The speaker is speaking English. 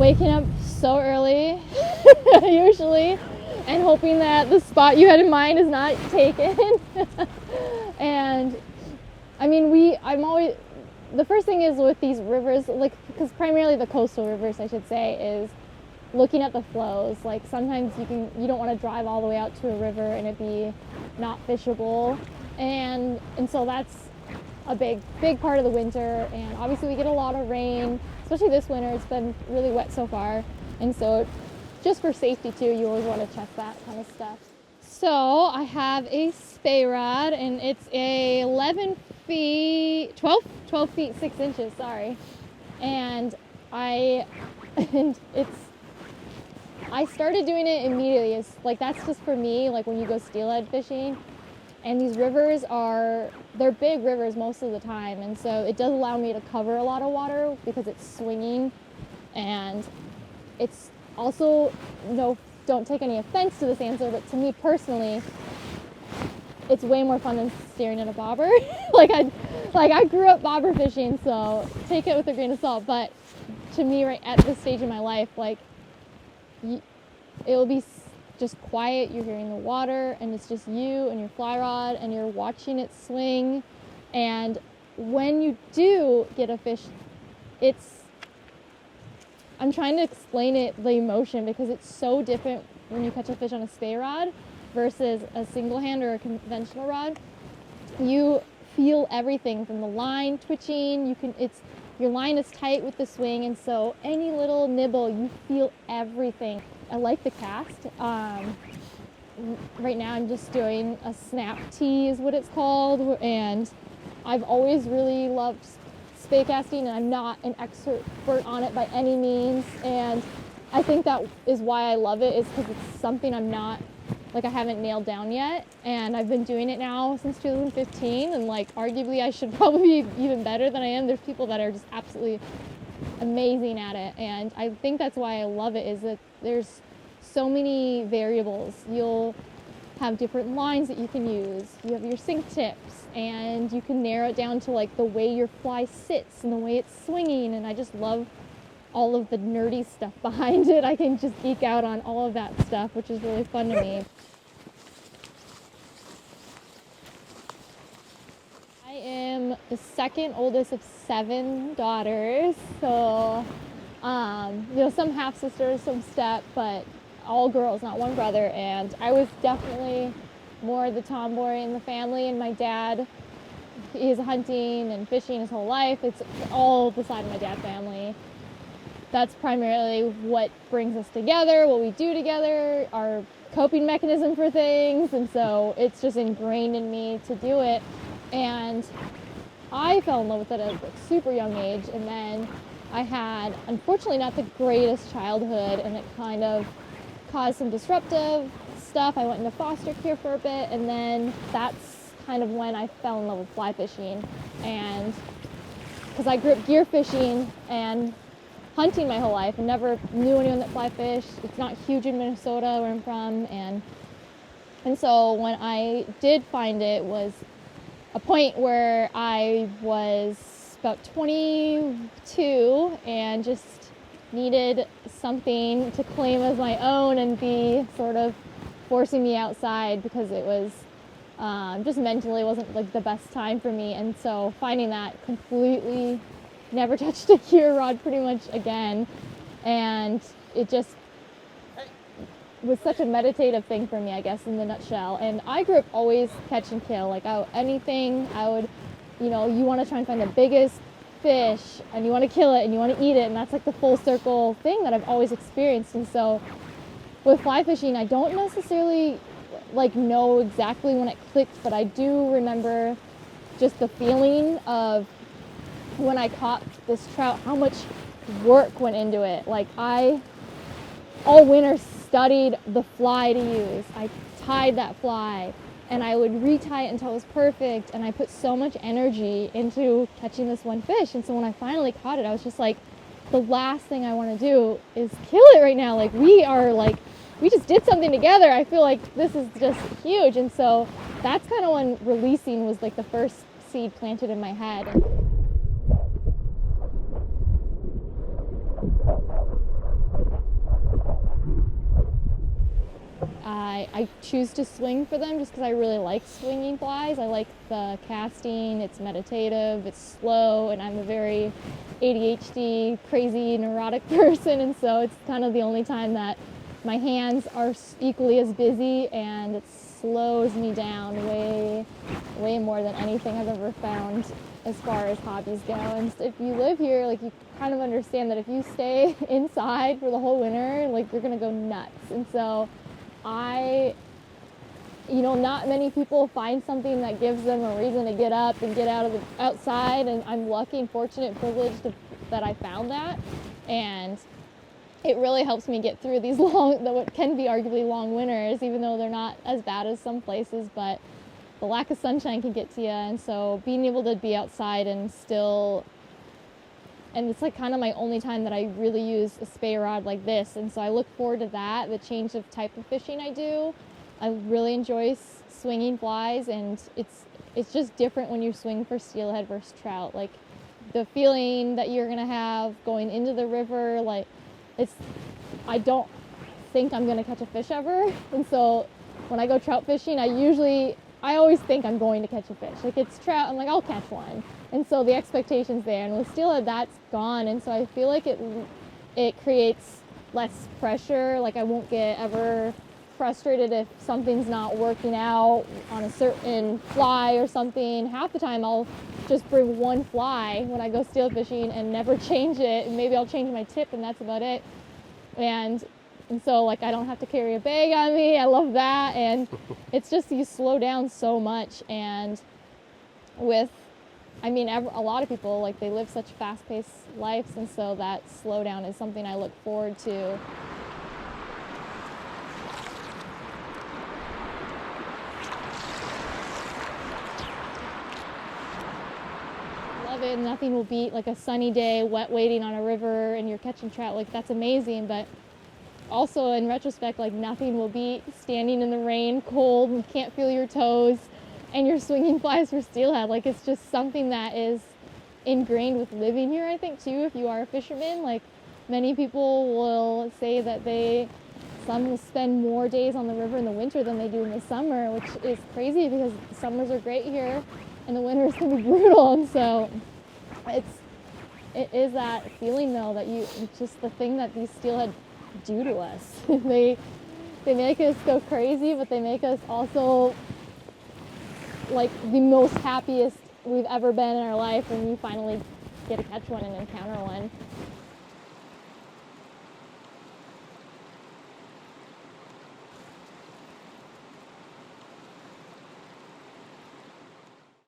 waking up so early, usually, and hoping that the spot you had in mind is not taken. And I mean, the first thing is with these rivers, like, because primarily the coastal rivers, I should say, is looking at the flows. Like, sometimes you don't want to drive all the way out to a river and it be not fishable, and so that's a big part of the winter. And obviously we get a lot of rain, especially this winter. It's been really wet so far, and so just for safety too, you always want to check that kind of stuff. So I have a Spey rod, and it's a 12 feet 6 inches, sorry. And I started doing it immediately. It's like, that's just for me, like when you go steelhead fishing, and these rivers they're big rivers most of the time, and so it does allow me to cover a lot of water because it's swinging. And it's also, don't take any offense to this answer, but to me personally, it's way more fun than staring at a bobber. like I grew up bobber fishing, so take it with a grain of salt. But to me, right at this stage in my life, like, it'll be just quiet. You're hearing the water, and it's just you and your fly rod, and you're watching it swing. And when you do get a fish, I'm trying to explain the emotion, because it's so different when you catch a fish on a Spey rod versus a single hand or a conventional rod. You feel everything from the line twitching. Your line is tight with the swing, and so any little nibble, you feel everything. I like the cast. Right now I'm just doing a snap tee is what it's called, and I've always really loved Spey casting, and I'm not an expert on it by any means, and I think that is why I love it, is because it's something I haven't nailed down yet, and I've been doing it now since 2015, and like, arguably I should probably be even better than I am. There's people that are just absolutely amazing at it, and I think that's why I love it, is that there's so many variables. You'll have different lines that you can use. You have your sink tips, and you can narrow it down to like the way your fly sits and the way it's swinging, and I just love all of the nerdy stuff behind it. I can just geek out on all of that stuff, which is really fun to me. I am the second oldest of 7 daughters, so some half sisters, some step, but all girls, not one brother. And I was definitely more the tomboy in the family, and my dad, he's hunting and fishing his whole life. It's all the side of my dad's family. That's primarily what brings us together, what we do together, our coping mechanism for things, and so it's just ingrained in me to do it. And I fell in love with it at a super young age, and then I had, unfortunately, not the greatest childhood, and it kind of caused some disruptive stuff. I went into foster care for a bit, and then that's kind of when I fell in love with fly fishing. And because I grew up gear fishing and hunting my whole life and never knew anyone that fly fished. It's not huge in Minnesota, where I'm from, and so when I did find it was a point where I was about 22 and just needed something to claim as my own and be sort of forcing me outside, because it was just mentally wasn't like the best time for me. And so finding that, completely never touched a gear rod pretty much again, and it just was such a meditative thing for me, I guess, in the nutshell. And I grew up always catch and kill. Like, anything I would, you want to try and find the biggest fish, and you want to kill it, and you want to eat it, and that's like the full circle thing that I've always experienced. And so with fly fishing, I don't necessarily know exactly when it clicked, but I do remember just the feeling of when I caught this trout, how much work went into it. Like, I all winter studied the fly to use. I tied that fly, and I would retie it until it was perfect, and I put so much energy into catching this one fish. And so when I finally caught it, I was just like, the last thing I want to do is kill it right now. Like, we just did something together. I feel like this is just huge. And so that's kind of when releasing was like the first seed planted in my head. I choose to swing for them just because I really like swinging flies. I like the casting, it's meditative, it's slow, and I'm a very ADHD, crazy, neurotic person, and so it's kind of the only time that my hands are equally as busy, and it slows me down way more than anything I've ever found as far as hobbies go. And if you live here, like, you kind of understand that if you stay inside for the whole winter, like, you're gonna go nuts. And so not many people find something that gives them a reason to get up and get outside, and I'm lucky and fortunate and privileged that I found that. And it really helps me get through these what can be arguably long winters, even though they're not as bad as some places, but the lack of sunshine can get to you. And so being able to be outside and it's like kind of my only time that I really use a Spey rod like this. And so I look forward to that, the change of type of fishing I do. I really enjoy swinging flies, and it's just different when you swing for steelhead versus trout. Like, the feeling that you're gonna have going into the river, like, I don't think I'm gonna catch a fish ever. And so when I go trout fishing, I always think I'm going to catch a fish. Like, it's trout, I'm like, I'll catch one. And so the expectation's there. And with steelhead, that's gone. And so I feel like it creates less pressure. Like, I won't get ever frustrated if something's not working out on a certain fly or something. Half the time I'll just bring one fly when I go steel fishing and never change it. And maybe I'll change my tip, and that's about it. And so, like, I don't have to carry a bag on me. I love that. And it's just, you slow down so much. And a lot of people, like, they live such fast-paced lives, and so that slowdown is something I look forward to. Love it. Nothing will beat, like, a sunny day, wet wading on a river, and you're catching trout. Like, that's amazing. But also, in retrospect, like, nothing will beat standing in the rain, cold, and can't feel your toes, and you're swinging flies for steelhead. Like, it's just something that is ingrained with living here, I think, too. If you are a fisherman, like, many people will say that some will spend more days on the river in the winter than they do in the summer, which is crazy because the summers are great here and the winters can be brutal. And so it is that feeling, though, that it's just the thing that these steelhead do to us. They make us go crazy, but they make us also, like, the most happiest we've ever been in our life when you finally get to catch one and encounter one.